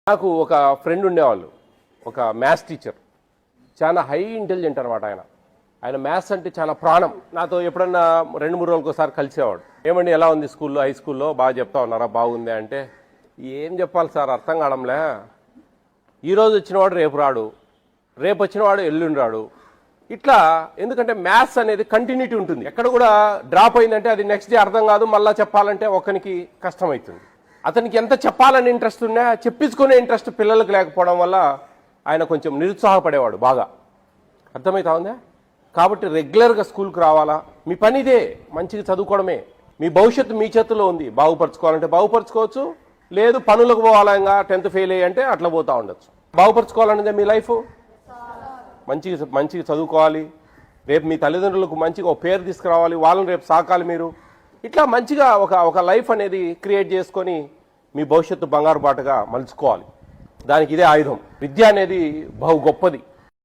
నాకు ఒక ఫ్రెండ్ ఉండేవాళ్ళు, ఒక మ్యాథ్స్ టీచర్. చాలా హై ఇంటెలిజెంట్ అనమాట ఆయన మ్యాథ్స్ అంటే చాలా ప్రాణం. నాతో ఎప్పుడన్నా 2-3 రోజులకు ఒకసారి కలిసేవాడు. ఏమండి ఎలా ఉంది స్కూల్లో, హై స్కూల్లో బాగా చెప్తా ఉన్నారా, బాగుంది అంటే, ఏం చెప్పాలి సార్ అర్థం కావడంలే, ఈరోజు వచ్చినవాడు రేపు రాడు, రేపు వచ్చినవాడు ఎల్లుండి రాడు. ఇట్లా ఎందుకంటే మ్యాథ్స్ అనేది కంటిన్యూటీ ఉంటుంది. ఎక్కడ కూడా డ్రాప్ అయిందంటే అది నెక్స్ట్ డే అర్థం కాదు, మళ్ళీ చెప్పాలంటే ఒకరికి కష్టమవుతుంది. అతనికి ఎంత చెప్పాలని ఇంట్రెస్ట్ ఉన్నా చెప్పించుకునే ఇంట్రెస్ట్ పిల్లలకు లేకపోవడం వల్ల ఆయన కొంచెం నిరుత్సాహపడేవాడు బాగా. అర్థమవుతా ఉందా? కాబట్టి రెగ్యులర్గా స్కూల్కి రావాలా, మీ పని ఇదే, మంచిగా చదువుకోవడమే. మీ భవిష్యత్తు మీ చేతుల్లో ఉంది. బాగుపరచుకోవాలంటే బాగుపరచుకోవచ్చు, లేదు పనులకు పోవాలా, ఇంకా 10th ఫెయిల్ అయ్యంటే అట్లా పోతూ ఉండొచ్చు. బాగుపరచుకోవాలనేదే మీ లైఫ్. మంచిగా చదువుకోవాలి, రేపు మీ తల్లిదండ్రులకు మంచిగా ఒక పేరు తీసుకురావాలి, వాళ్ళని రేపు సాకాలి మీరు. ఇట్లా మంచిగా ఒక లైఫ్ అనేది క్రియేట్ చేసుకొని మీ భవిష్యత్తు బంగారు బాటగా మలుచుకోవాలి. దానికి ఇదే ఆయుధం. విద్య అనేది బహు గొప్పది.